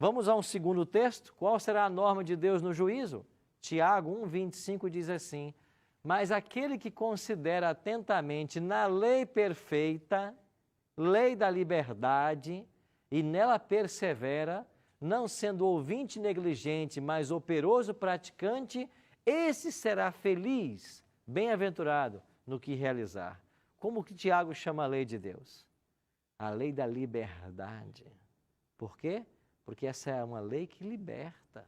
Vamos a um segundo texto. Qual será a norma de Deus no juízo? Tiago 1,25 diz assim: mas aquele que considera atentamente na lei perfeita, lei da liberdade, e nela persevera, não sendo ouvinte negligente, mas operoso praticante, esse será feliz, bem-aventurado no que realizar. Como que Tiago chama a lei de Deus? A lei da liberdade. Por quê? Porque essa é uma lei que liberta,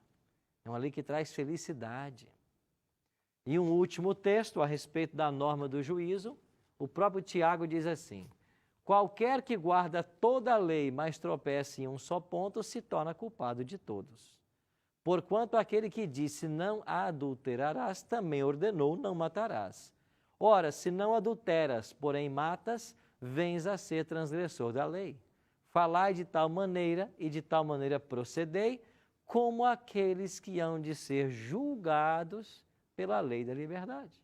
é uma lei que traz felicidade. E um último texto a respeito da norma do juízo, o próprio Tiago diz assim: qualquer que guarda toda a lei, mas tropeça em um só ponto, se torna culpado de todos. Porquanto aquele que disse não adulterarás, também ordenou não matarás. Ora, se não adulteras, porém matas, vens a ser transgressor da lei. Falai de tal maneira e de tal maneira procedei, como aqueles que hão de ser julgados pela lei da liberdade.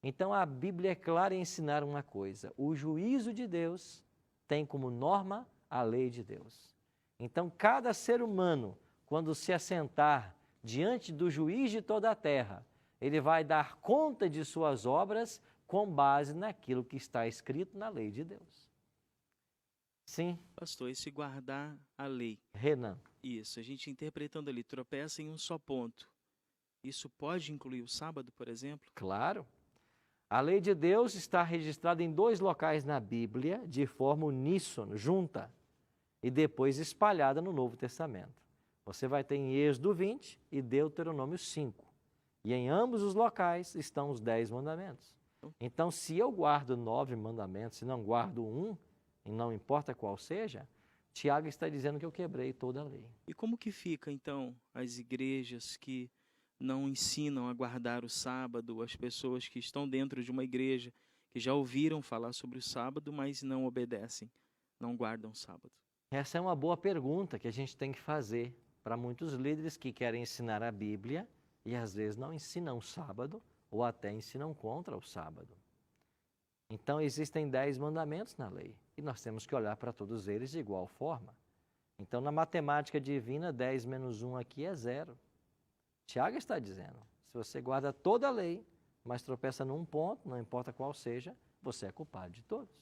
Então a Bíblia é clara em ensinar uma coisa: o juízo de Deus tem como norma a lei de Deus. Então cada ser humano, quando se assentar diante do juiz de toda a terra, ele vai dar conta de suas obras com base naquilo que está escrito na lei de Deus. Sim. Pastor, esse guardar a lei. Renan. Isso, a gente interpretando ali, tropeça em um só ponto. Isso pode incluir o sábado, por exemplo? Claro. A lei de Deus está registrada em 2 locais na Bíblia, de forma uníssona, junta, e depois espalhada no Novo Testamento. Você vai ter em Êxodo 20 e Deuteronômio 5. E em ambos os locais estão os 10 mandamentos. Então, se eu guardo 9 mandamentos, se não guardo um, e não importa qual seja, Tiago está dizendo que eu quebrei toda a lei. E como que fica, então, as igrejas que não ensinam a guardar o sábado, as pessoas que estão dentro de uma igreja, que já ouviram falar sobre o sábado, mas não obedecem, não guardam o sábado? Essa é uma boa pergunta que a gente tem que fazer para muitos líderes que querem ensinar a Bíblia e às vezes não ensinam o sábado ou até ensinam contra o sábado. Então existem 10 mandamentos na lei e nós temos que olhar para todos eles de igual forma. Então na matemática divina, 10 menos 1 aqui é 0. Tiago está dizendo, se você guarda toda a lei, mas tropeça num ponto, não importa qual seja, você é culpado de todos.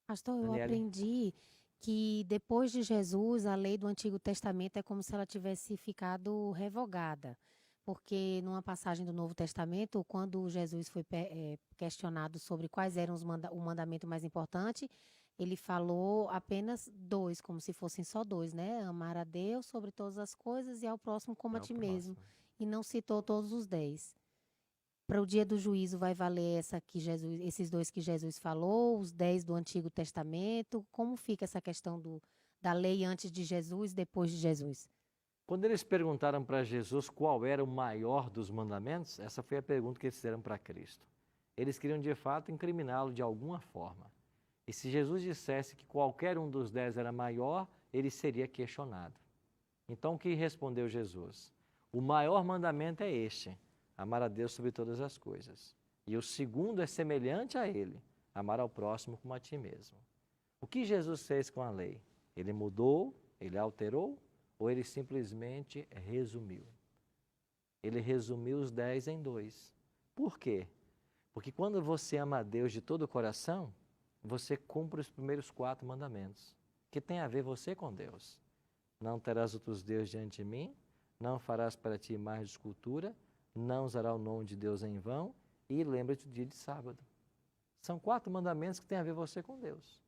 Pastor, eu Daniele? aprendi que depois de Jesus, a lei do Antigo Testamento é como se ela tivesse ficado revogada. Porque numa passagem do Novo Testamento, quando Jesus foi questionado sobre quais eram o mandamento mais importante, ele falou apenas 2, como se fossem só 2, né? Amar a Deus sobre todas as coisas e ao próximo como a É o ti mesmo. próximo. E não citou todos os 10. Para o dia do juízo vai valer esses 2 que Jesus falou, os 10 do Antigo Testamento? Como fica essa questão da lei antes de Jesus, depois de Jesus? Quando eles perguntaram para Jesus qual era o maior dos mandamentos, essa foi a pergunta que eles fizeram para Cristo. Eles queriam de fato incriminá-lo de alguma forma. E se Jesus dissesse que qualquer um dos 10 era maior, ele seria questionado. Então o que respondeu Jesus? O maior mandamento é este: amar a Deus sobre todas as coisas. E o segundo é semelhante a ele: amar ao próximo como a ti mesmo. O que Jesus fez com a lei? Ele mudou? Ele alterou? Ou ele simplesmente resumiu? Ele resumiu os 10 em 2. Por quê? Porque quando você ama a Deus de todo o coração, você cumpre os primeiros 4 mandamentos, que tem a ver você com Deus. Não terás outros deuses diante de mim, não farás para ti imagem de escultura, não usarás o nome de Deus em vão e lembra-te do dia de sábado. São 4 mandamentos que têm a ver você com Deus.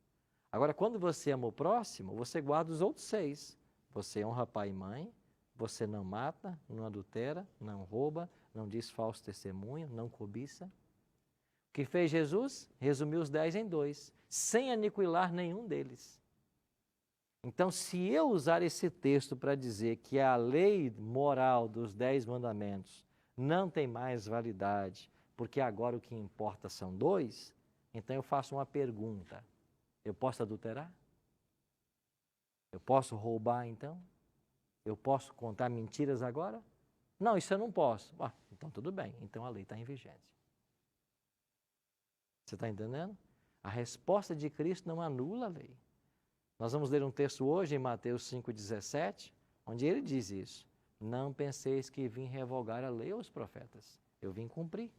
Agora, quando você ama o próximo, você guarda os outros 6. Você honra pai e mãe, você não mata, não adultera, não rouba, não diz falso testemunho, não cobiça. O que fez Jesus? Resumiu os 10 em 2, sem aniquilar nenhum deles. Então, se eu usar esse texto para dizer que a lei moral dos 10 mandamentos não tem mais validade, porque agora o que importa são 2, então eu faço uma pergunta: eu posso adulterar? Eu posso roubar, então? Eu posso contar mentiras agora? Não, isso eu não posso. Então tudo bem, então a lei está em vigência. Você está entendendo? A resposta de Cristo não anula a lei. Nós vamos ler um texto hoje em Mateus 5,17, onde ele diz isso. Não penseis que vim revogar a lei ou os profetas. Eu vim cumprir.